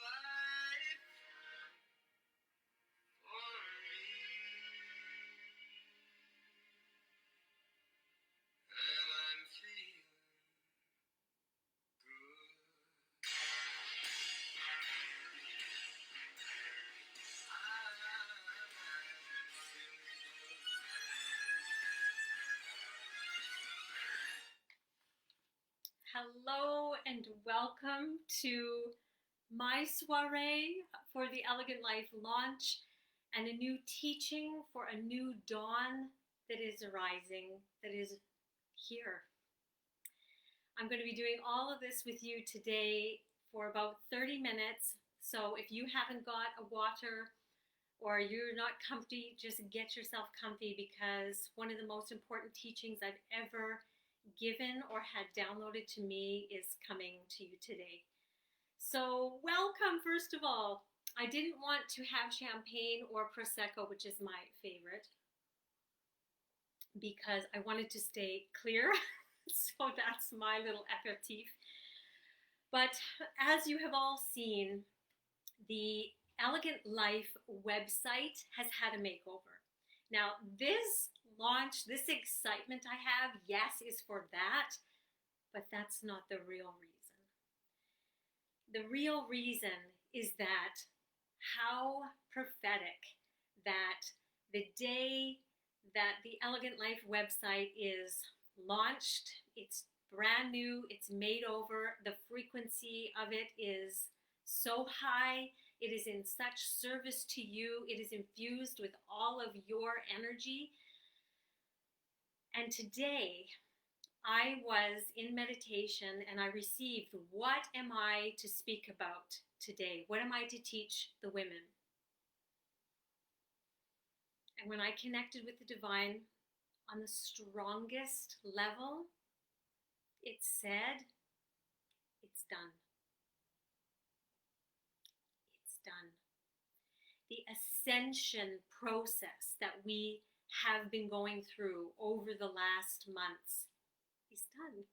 life for me, and I'm feeling good. Hello and welcome to my soiree for the Elegant Life launch and a new teaching for a new dawn that is arising, that is here. I'm going to be doing all of this with you today for about 30 minutes. So if you haven't got a water or you're not comfy, just get yourself comfy, because one of the most important teachings I've ever given or had downloaded to me is coming to you today. So welcome, first of all. I didn't want to have champagne or Prosecco, which is my favorite, because I wanted to stay clear. So that's my little aperitif. But as you have all seen, the Elegant Life website has had a makeover. Now, this launch, this excitement I have, yes, is for that, but that's not the real reason. The real reason is that how prophetic that the day that the Elegant Life website is launched, it's brand new, it's made over, the frequency of it is so high, it is in such service to you, it is infused with all of your energy. And today I was in meditation and I received, what am I to speak about today? What am I to teach the women? And when I connected with the divine on the strongest level, it said, it's done. It's done. The ascension process that we have been going through over the last months is done.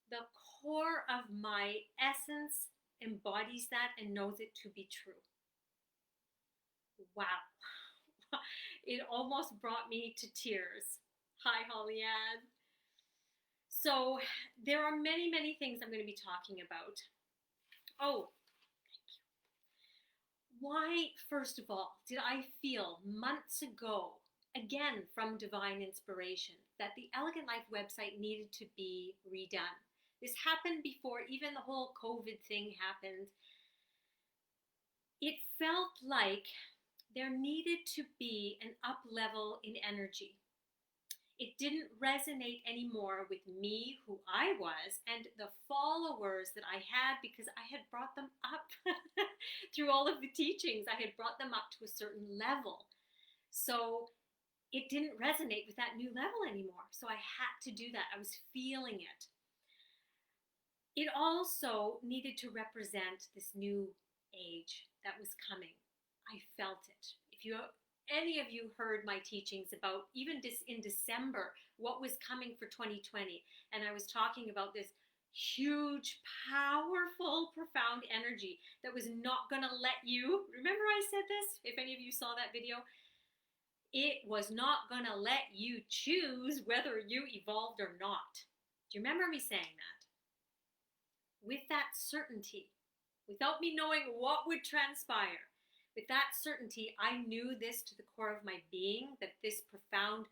The core of my essence embodies that and knows it to be true. Wow. It almost brought me to tears. Hi, Hollyanne. So there are many, many things I'm going to be talking about. Oh, thank you. Why, first of all, did I feel months ago, again from divine inspiration, that the Elegant Life website needed to be redone? This happened before even the whole COVID thing happened. It felt like there needed to be an up level in energy. It didn't resonate anymore with me, who I was, and the followers that I had, because I had brought them up through all of the teachings. I had brought them up to a certain level. So it didn't resonate with that new level anymore. So I had to do that. I was feeling it. It also needed to represent this new age that was coming. I felt it. If any of you heard my teachings about, even in December, what was coming for 2020, and I was talking about this huge, powerful, profound energy that was not going to let you, remember I said this, if any of you saw that video, it was not going to let you choose whether you evolved or not. Do you remember me saying that? With that certainty, without me knowing what would transpire, with that certainty, I knew this to the core of my being, that this profound,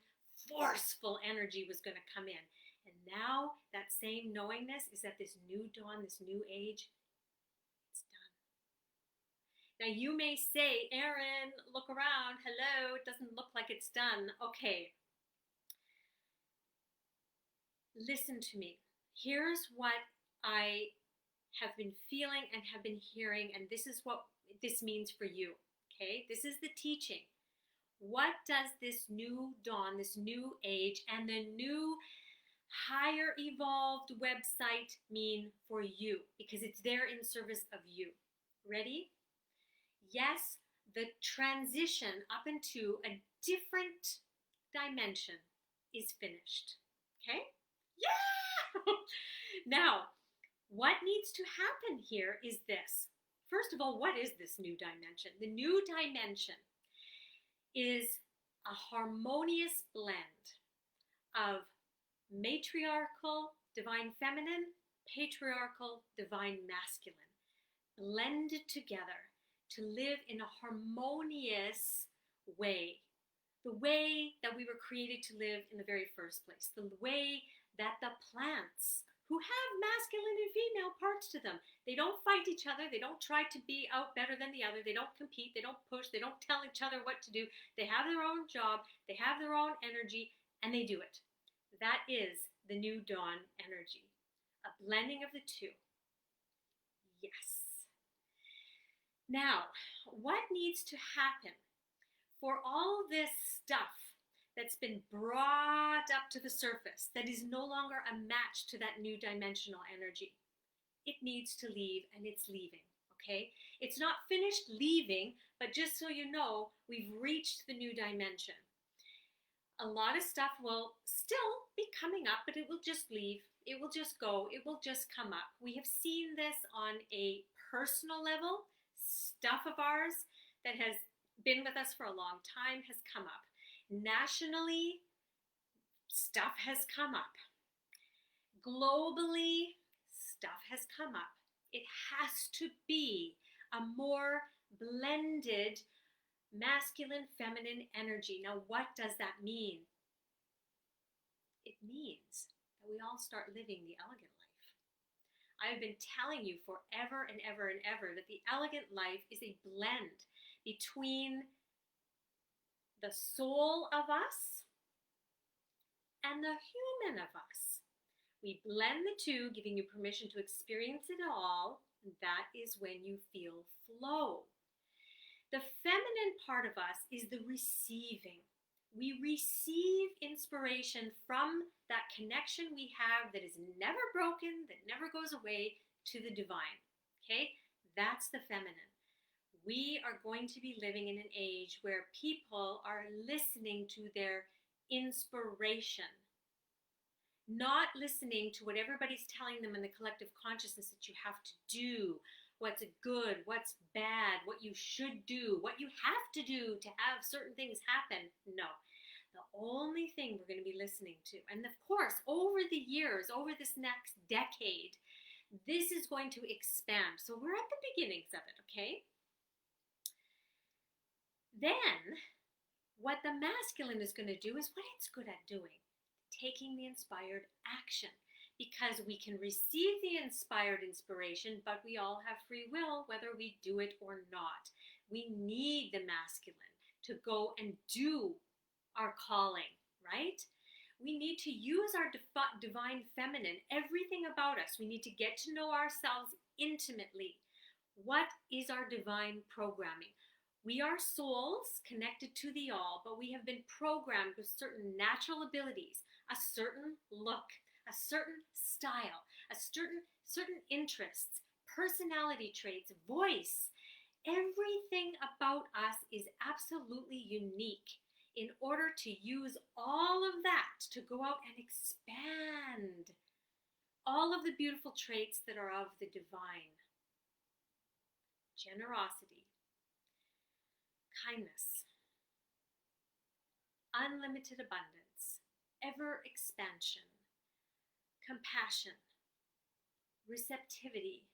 forceful energy was going to come in. And now that same knowingness is that this new dawn, this new age, it's done. Now you may say, Erin, look around. Hello, it doesn't look like it's done. Okay. Listen to me. Here's what I have been feeling and have been hearing, and this is what this means for you, okay? This is the teaching. What does this new dawn, this new age, and the new higher evolved website mean for you? Because it's there in service of you. Ready? Yes, the transition up into a different dimension is finished, okay? Yeah! Now, What needs to happen here is this. First of all, what is this new dimension? The new dimension is a harmonious blend of matriarchal, divine feminine, patriarchal, divine masculine, blended together to live in a harmonious way. The way that we were created to live in the very first place. The way that the plants, who have masculine and female parts to them, they don't fight each other. They don't try to be out better than the other. They don't compete. They don't push. They don't tell each other what to do. They have their own job. They have their own energy, and they do it. That is the new dawn energy. A blending of the two. Yes. Now, what needs to happen for all this stuff that's been brought up to the surface that is no longer a match to that new dimensional energy? It needs to leave, and it's leaving, okay? It's not finished leaving, but just so you know, we've reached the new dimension. A lot of stuff will still be coming up, but it will just leave. It will just go. It will just come up. We have seen this on a personal level. Stuff of ours that has been with us for a long time has come up. Nationally, stuff has come up. Globally, stuff has come up. It has to be a more blended masculine, feminine energy. Now, what does that mean? It means that we all start living the elegant life. I've been telling you forever and ever and ever that the elegant life is a blend between the soul of us and the human of us. We blend the two, giving you permission to experience it all. And that is when you feel flow. The feminine part of us is the receiving. We receive inspiration from that connection we have that is never broken, that never goes away, to the divine. Okay? That's the feminine. We are going to be living in an age where people are listening to their inspiration, not listening to what everybody's telling them in the collective consciousness that you have to do, what's good, what's bad, what you should do, what you have to do to have certain things happen. No. The only thing we're going to be listening to, and of course, over the years, over this next decade, this is going to expand. So we're at the beginnings of it, okay? Then, what the masculine is going to do is what it's good at doing, taking the inspired action. Because we can receive the inspired inspiration, but we all have free will, whether we do it or not. We need the masculine to go and do our calling, right? We need to use our divine feminine, everything about us. We need to get to know ourselves intimately. What is our divine programming? We are souls connected to the all, but we have been programmed with certain natural abilities, a certain look, a certain style, a certain interests, personality traits, voice. Everything about us is absolutely unique in order to use all of that to go out and expand all of the beautiful traits that are of the divine. Generosity, kindness, unlimited abundance, ever expansion, compassion, receptivity,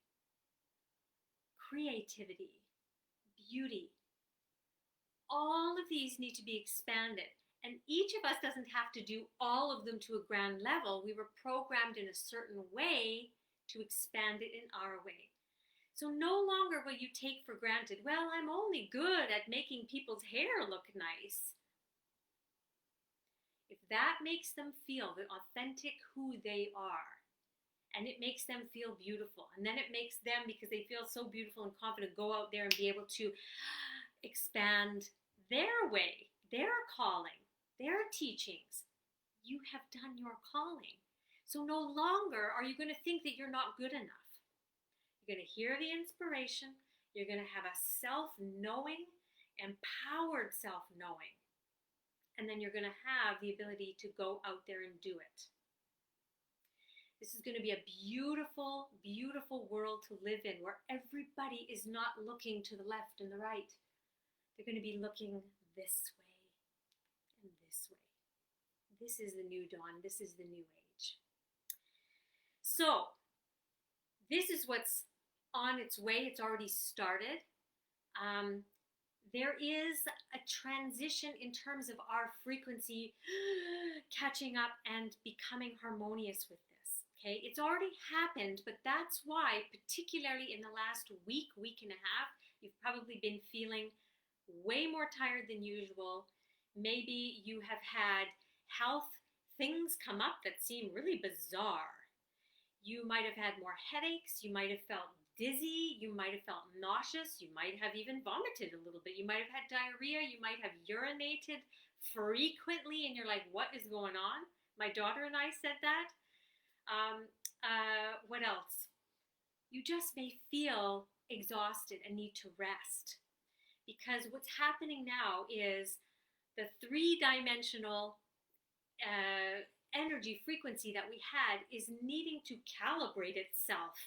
creativity, beauty. All of these need to be expanded. And each of us doesn't have to do all of them to a grand level. We were programmed in a certain way to expand it in our way. So no longer will you take for granted, well, I'm only good at making people's hair look nice. If that makes them feel the authentic who they are, and it makes them feel beautiful, and then it makes them, because they feel so beautiful and confident, go out there and be able to expand their way, their calling, their teachings. You have done your calling. So no longer are you going to think that you're not good enough. You're going to hear the inspiration. You're going to have a self-knowing, empowered self-knowing. And then you're going to have the ability to go out there and do it. This is going to be a beautiful, beautiful world to live in where everybody is not looking to the left and the right. They're going to be looking this way and this way. This is the new dawn. This is the new age. So, this is what's on its way. It's already started. There is a transition in terms of our frequency catching up and becoming harmonious with this. Okay, it's already happened, but that's why, particularly in the last week, week and a half, you've probably been feeling way more tired than usual. Maybe you have had health things come up that seem really bizarre. You might have had more headaches. You might have felt dizzy. You might have felt nauseous. You might have even vomited a little bit. You might have had diarrhea. You might have urinated frequently, and you're like, what is going on? My daughter and I said that. What else? You just may feel exhausted and need to rest, because what's happening now is the three-dimensional energy frequency that we had is needing to calibrate itself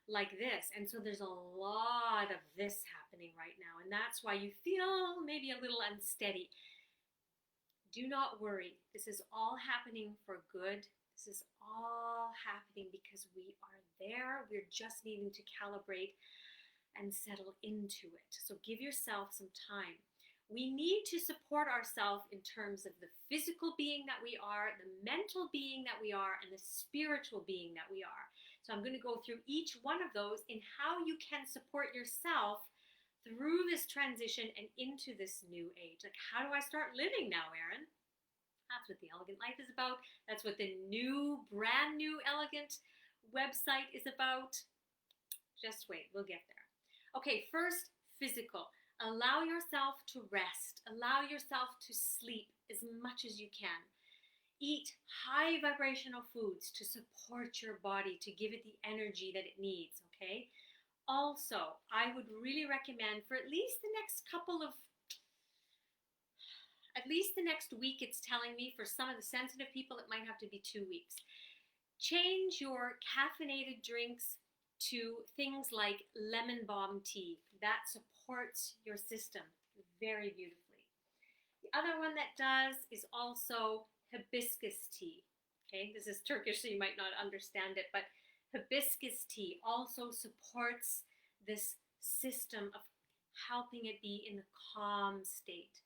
like this. And so there's a lot of this happening right now, and that's why you feel maybe a little unsteady. Do not worry. This is all happening for good. This is all happening because we are there. We're just needing to calibrate and settle into it. So give yourself some time. We need to support ourselves in terms of the physical being that we are, the mental being that we are, and the spiritual being that we are. So I'm going to go through each one of those in how you can support yourself through this transition and into this new age. Like, how do I start living now, Erin? That's what the Elegant Life is about. That's what the new, brand new Elegant website is about. Just wait, we'll get there. Okay, first, physical. Allow yourself to rest. Allow yourself to sleep as much as you can. Eat high vibrational foods to support your body, to give it the energy that it needs, okay? Also, I would really recommend for at least the next week, it's telling me. For some of the sensitive people, it might have to be 2 weeks. Change your caffeinated drinks to things like Lemon Balm Tea. That supports your system very beautifully. The other one that does is also Hibiscus tea. Okay, this is Turkish, so you might not understand it, but Hibiscus tea also supports this system of helping it be in a calm state.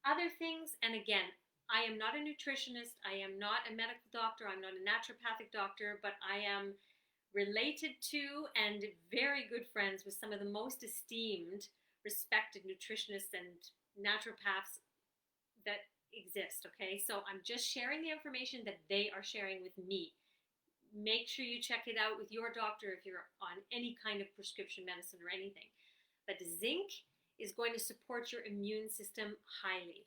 Other things, and again, I am not a nutritionist, I am not a medical doctor, I'm not a naturopathic doctor, but I am related to and very good friends with some of the most esteemed, respected nutritionists and naturopaths that exist, okay? So I'm just sharing the information that they are sharing with me. Make sure you check it out with your doctor if you're on any kind of prescription medicine or anything. But zinc is going to support your immune system highly.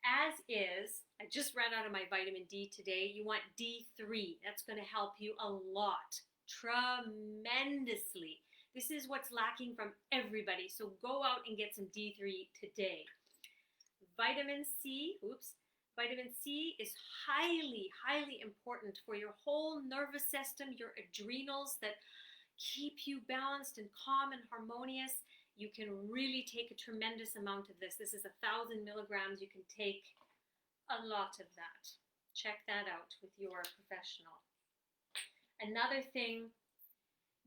As is, I just ran out of my vitamin D today. You want D3. That's going to help you a lot, tremendously. This is what's lacking from everybody. So go out and get some D3 today. Vitamin C is highly, highly important for your whole nervous system, your adrenals that keep you balanced and calm and harmonious. You can really take a tremendous amount of this. This is 1,000 milligrams. You can take a lot of that. Check that out with your professional. Another thing,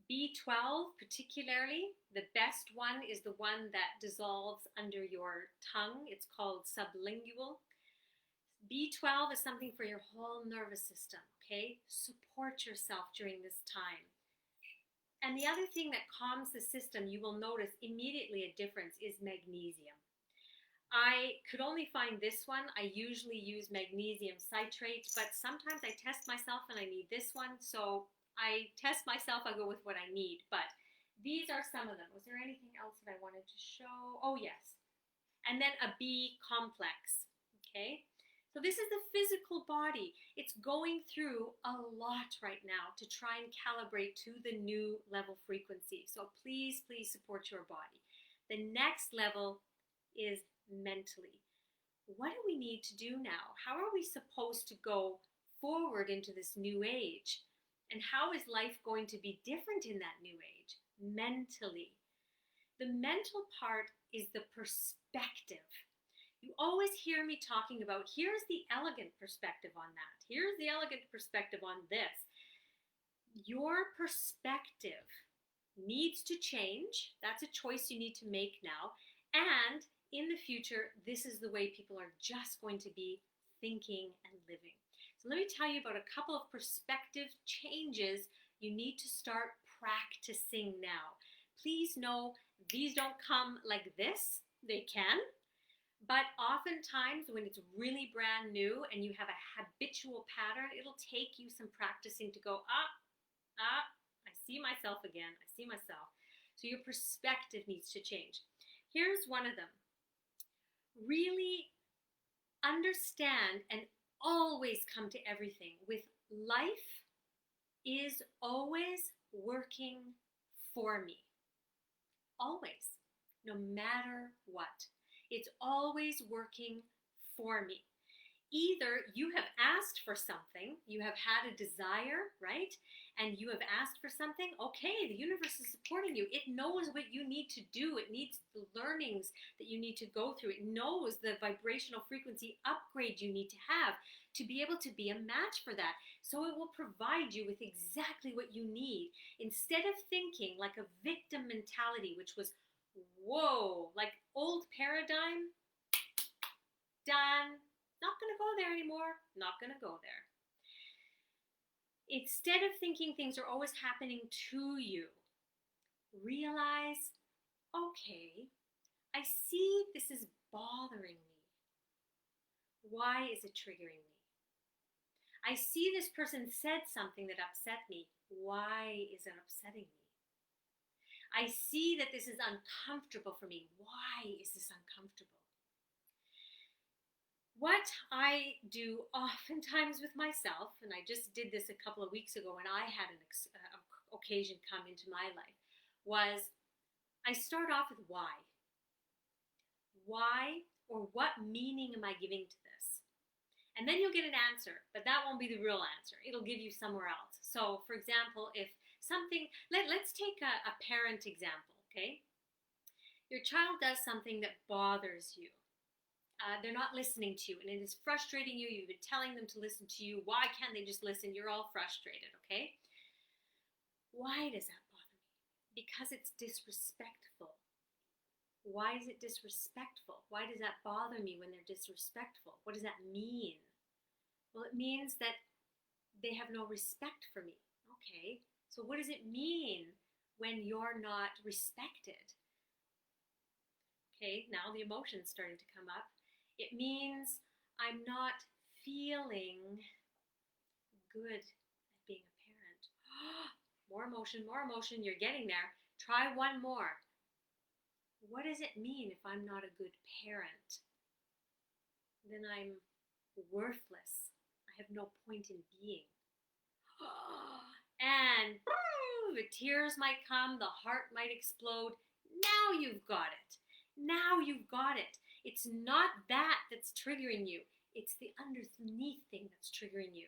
B12 particularly, the best one is the one that dissolves under your tongue. It's called sublingual. B12 is something for your whole nervous system, okay? Support yourself during this time. And the other thing that calms the system, you will notice immediately a difference, is magnesium. I could only find this one. I usually use magnesium citrate, but sometimes I test myself and I need this one. So I test myself, I go with what I need. But these are some of them. Was there anything else that I wanted to show? Oh, yes. And then a B complex, okay? So this is the physical body. It's going through a lot right now to try and calibrate to the new level frequency. So please, please support your body. The next level is mentally. What do we need to do now? How are we supposed to go forward into this new age? And how is life going to be different in that new age? Mentally. The mental part is the perspective. You always hear me talking about, here's the elegant perspective on that. Here's the elegant perspective on this. Your perspective needs to change. That's a choice you need to make now. And in the future, this is the way people are just going to be thinking and living. So let me tell you about a couple of perspective changes you need to start practicing now. Please know these don't come like this. They can. But oftentimes when it's really brand new and you have a habitual pattern, it'll take you some practicing to go, I see myself again. I see myself. So your perspective needs to change. Here's one of them. Really understand and always come to everything with life is always working for me. Always. No matter what. It's always working for me. Either you have asked for something, you have had a desire, right? And you have asked for something, okay, the universe is supporting you. It knows what you need to do. It needs the learnings that you need to go through. It knows the vibrational frequency upgrade you need to have to be able to be a match for that. So it will provide you with exactly what you need. Instead of thinking like a victim mentality, which was, whoa, like old paradigm, done. Not going to go there anymore. Not going to go there. Instead of thinking things are always happening to you, realize, okay, I see this is bothering me. Why is it triggering me? I see this person said something that upset me. Why is it upsetting me? I see that this is uncomfortable for me. Why is this uncomfortable? What I do oftentimes with myself, and I just did this a couple of weeks ago when I had an occasion come into my life, was I start off with why. Why or what meaning am I giving to this? And then you'll get an answer, but that won't be the real answer. It'll give you somewhere else. So, for example, if something, let's take a parent example, okay? Your child does something that bothers you. They're not listening to you, and it is frustrating you. You've been telling them to listen to you. Why can't they just listen? You're all frustrated, okay? Why does that bother me? Because it's disrespectful. Why is it disrespectful? Why does that bother me when they're disrespectful? What does that mean? Well, it means that they have no respect for me. Okay, so what does it mean when you're not respected? Okay, now the emotion's starting to come up. It means I'm not feeling good at being a parent. More emotion, you're getting there. Try one more. What does it mean if I'm not a good parent? Then I'm worthless. I have no point in being. And the tears might come, the heart might explode. Now you've got it. Now you've got it. It's not that that's triggering you. It's the underneath thing that's triggering you.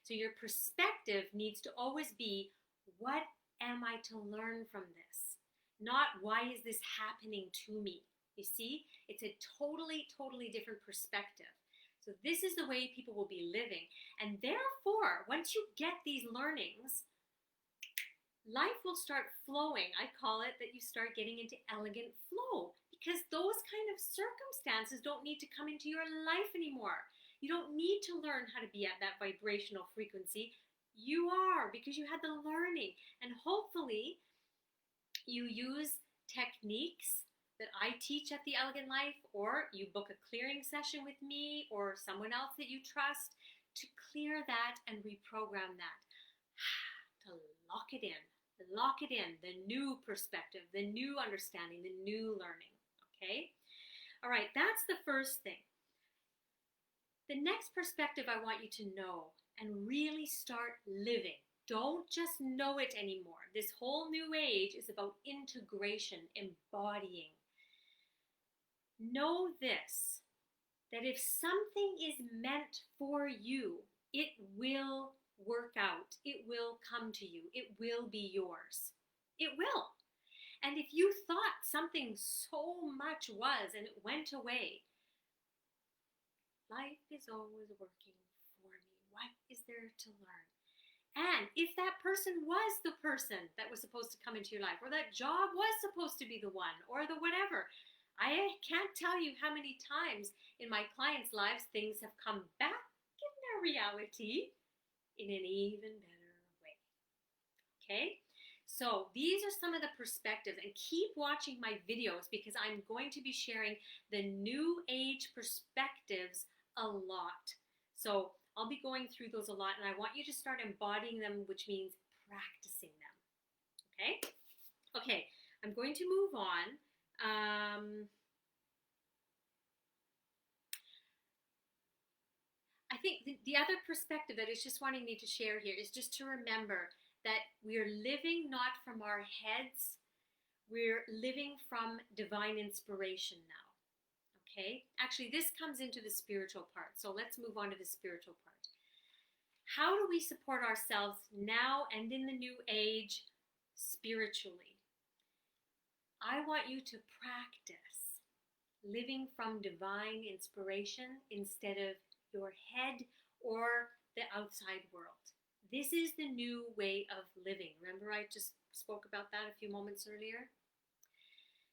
So your perspective needs to always be, what am I to learn from this? Not why is this happening to me? You see, it's a totally, totally different perspective. So this is the way people will be living. And therefore, once you get these learnings, life will start flowing. I call it that you start getting into elegant flow, because those kind of circumstances don't need to come into your life anymore. You don't need to learn how to be at that vibrational frequency. You are, because you had the learning. And hopefully you use techniques that I teach at The Elegant Life, or you book a clearing session with me or someone else that you trust to clear that and reprogram that. To lock it in, the new perspective, the new understanding, the new learning, okay? All right, that's the first thing. The next perspective I want you to know and really start living. Don't just know it anymore. This whole new age is about integration, embodying. Know this, that if something is meant for you, it will work out. It will come to you. It will be yours. It will. And if you thought something so much was and it went away, life is always working for me. What is there to learn? And if that person was the person that was supposed to come into your life, or that job was supposed to be the one, or the whatever, I can't tell you how many times in my clients' lives things have come back in their reality in an even better way. Okay? So these are some of the perspectives, and keep watching my videos because I'm going to be sharing the new age perspectives a lot. So I'll be going through those a lot, and I want you to start embodying them, which means practicing them. Okay? Okay, I'm going to move on. I think the other perspective that is just wanting me to share here is just to remember that we're living not from our heads, we're living from divine inspiration now. Okay? Actually, this comes into the spiritual part. So let's move on to the spiritual part. How do we support ourselves now and in the new age spiritually? I want you to practice living from divine inspiration instead of your head or the outside world. This is the new way of living. Remember, I just spoke about that a few moments earlier?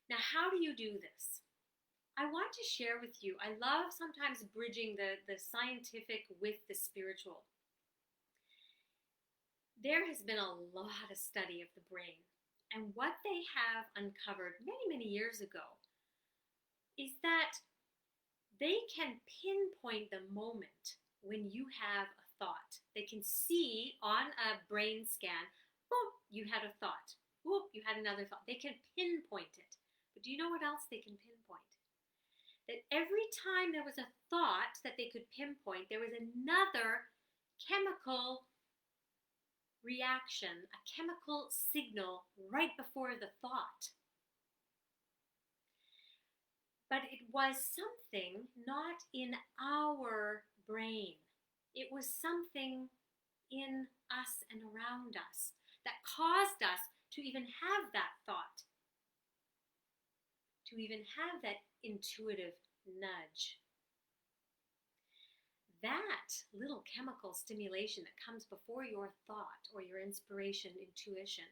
Now, how do you do this? I want to share with you, I love sometimes bridging the scientific with the spiritual. There has been a lot of study of the brain, and what they have uncovered many, many years ago is that they can pinpoint the moment when you have a thought. They can see on a brain scan, boom, you had a thought. Boom, you had another thought. They can pinpoint it. But do you know what else they can pinpoint? That every time there was a thought that they could pinpoint, there was another chemical reaction, a chemical signal right before the thought. But it was something not in our brain. It was something in us and around us that caused us to even have that thought, to even have that intuitive nudge. That little chemical stimulation that comes before your thought or your inspiration, intuition,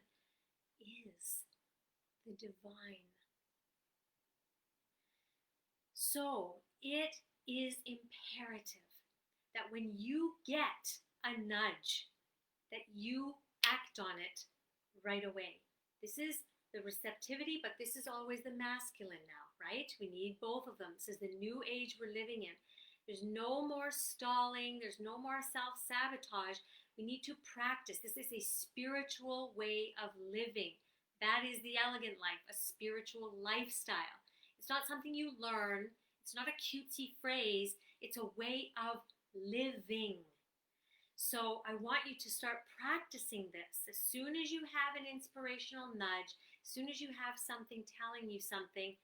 is the divine. So it is imperative that when you get a nudge, that you act on it right away. This is the receptivity, but this is always the masculine now, right? We need both of them. This is the new age we're living in. There's no more stalling. There's no more self-sabotage. We need to practice. This is a spiritual way of living. That is the elegant life, a spiritual lifestyle. It's not something you learn. It's not a cutesy phrase. It's a way of living. So I want you to start practicing this. As soon as you have an inspirational nudge, as soon as you have something telling you something,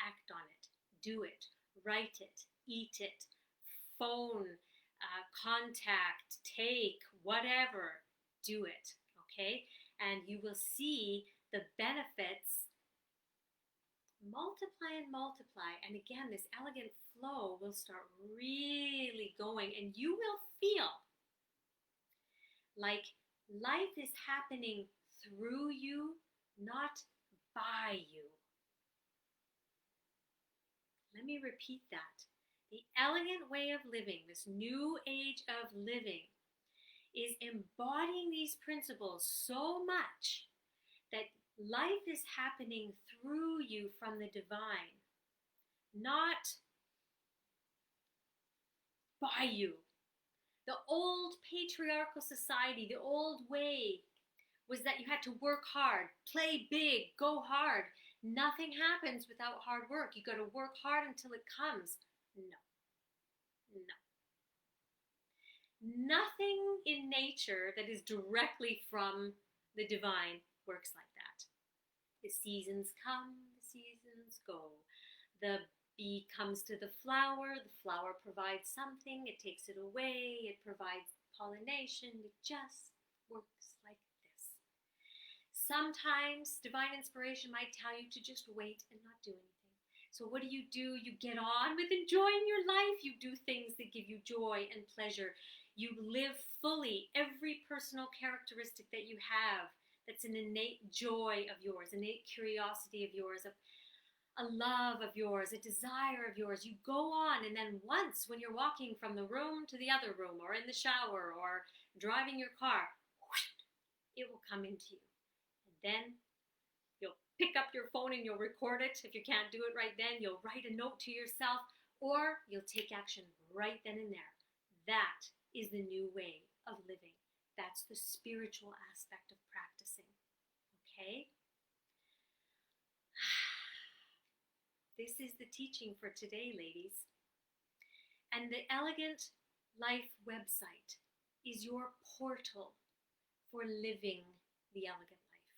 act on it. Do it. Write it. Eat it. Phone, contact, take, whatever. Do it. Okay? And you will see the benefits multiply and multiply. And again, this elegant flow will start really going, and you will feel like life is happening through you, not by you. Let me repeat that. The elegant way of living, this new age of living, is embodying these principles so much that life is happening through you from the divine, not by you. The old patriarchal society, the old way was that you had to work hard, play big, go hard. Nothing happens without hard work. You got to work hard until it comes. No. Nothing in nature that is directly from the divine works like that. The seasons come, the seasons go. The bee comes to the flower provides something, it takes it away, it provides pollination. It just works like this. Sometimes divine inspiration might tell you to just wait and not do anything. So what do? You get on with enjoying your life. You do things that give you joy and pleasure. You live fully every personal characteristic that you have. That's an innate joy of yours, innate curiosity of yours, a love of yours, a desire of yours. You go on, and then once when you're walking from the room to the other room, or in the shower, or driving your car, it will come into you. And then you'll pick up your phone and you'll record it. If you can't do it right then, you'll write a note to yourself, or you'll take action right then and there. That is the new way of living. That's the spiritual aspect of practicing. Okay? This is the teaching for today, ladies. And the Elegant Life website is your portal for living the elegant life.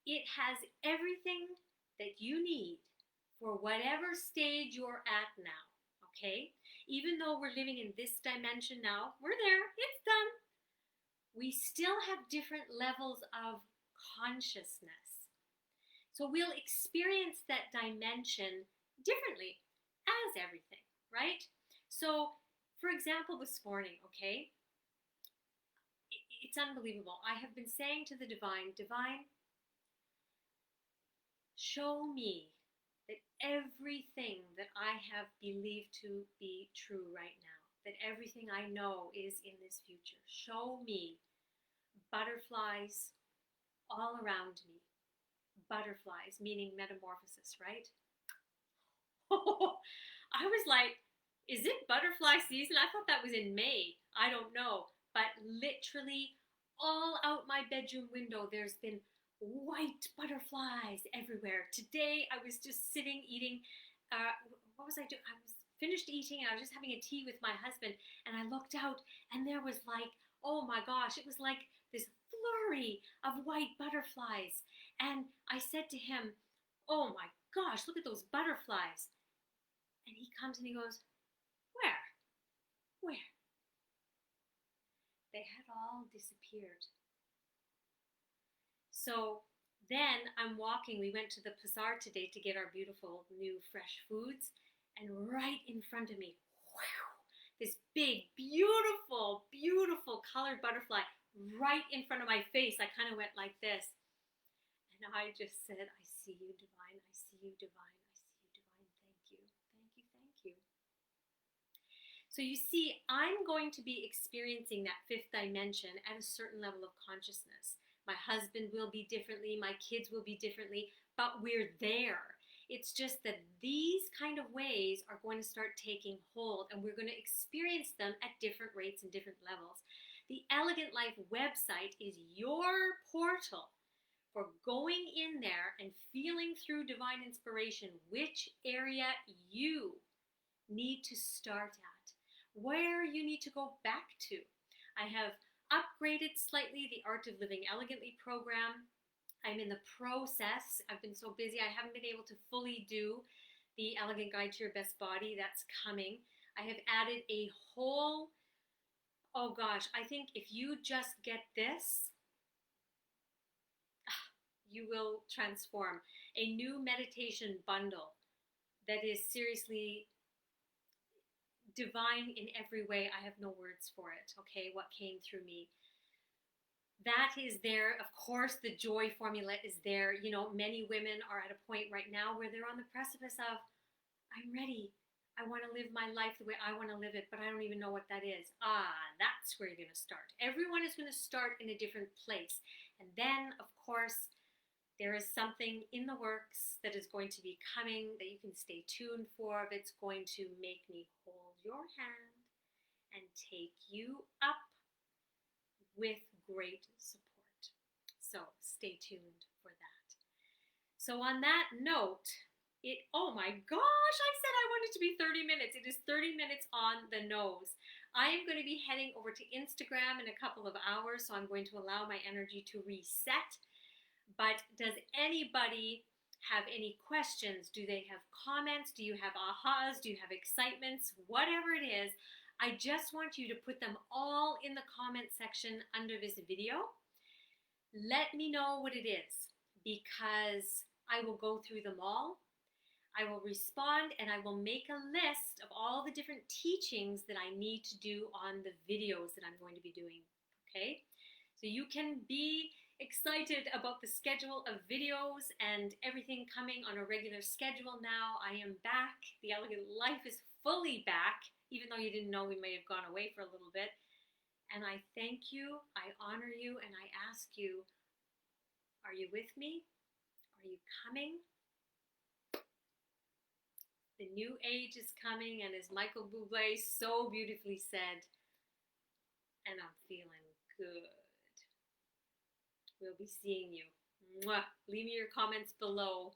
It has everything that you need for whatever stage you're at now. Okay? Even though we're living in this dimension now, we're there, it's done. We still have different levels of consciousness. So we'll experience that dimension differently, as everything, right? So, for example, this morning, okay, it's unbelievable. I have been saying to the divine, show me that everything that I have believed to be true right now, that everything I know is in this future. Show me butterflies all around me. Butterflies, meaning metamorphosis, right? I was like, is it butterfly season? I thought that was in May. I don't know. But literally all out my bedroom window, there's been white butterflies everywhere. Today I was just sitting eating, what was I doing? I was finished eating and I was just having a tea with my husband, and I looked out and there was like, oh my gosh, it was like this flurry of white butterflies. And I said to him, oh my gosh, look at those butterflies. And he comes and he goes, where? Where? They had all disappeared. So then I'm walking. We went to the Bazaar today to get our beautiful new fresh foods. And right in front of me, whew, this big, beautiful, beautiful colored butterfly right in front of my face. I kind of went like this. And I just said, I see you, divine. I see you, divine. I see you, divine. Thank you. Thank you. Thank you. So you see, I'm going to be experiencing that fifth dimension at a certain level of consciousness. My husband will be differently, my kids will be differently, but we're there. It's just that these kind of ways are going to start taking hold, and we're going to experience them at different rates and different levels. The Elegant Life website is your portal for going in there and feeling through divine inspiration which area you need to start at, where you need to go back to. I have upgraded slightly the Art of Living Elegantly program. I'm in the process. I've been so busy, I haven't been able to fully do the Elegant Guide to Your Best Body. That's coming. I have added a whole, oh gosh, I think if you just get this, you will transform. A new meditation bundle that is seriously divine in every way. I have no words for it, okay, what came through me. That is there. Of course, the joy formula is there. You know, many women are at a point right now where they're on the precipice of, I'm ready. I want to live my life the way I want to live it, but I don't even know what that is. That's where you're going to start. Everyone is going to start in a different place. And then, of course, there is something in the works that is going to be coming that you can stay tuned for. That's going to make me hold your hand and take you up with great support. So stay tuned for that. So on that note, oh my gosh, I said I wanted to be 30 minutes. It is 30 minutes on the nose. I am going to be heading over to Instagram in a couple of hours, so I'm going to allow my energy to reset. But does anybody have any questions? Do they have comments? Do you have ahas? Do you have excitements? Whatever it is, I just want you to put them all in the comment section under this video. Let me know what it is, because I will go through them all. I will respond, and I will make a list of all the different teachings that I need to do on the videos that I'm going to be doing, okay? So you can be excited about the schedule of videos and everything coming on a regular schedule now. I am back. The Elegant Life is fully back, even though you didn't know we may have gone away for a little bit. And I thank you, I honor you, and I ask you, are you with me? Are you coming? The new age is coming, and as Michael Bublé so beautifully said, and I'm feeling good. We'll be seeing you. Mwah. Leave me your comments below.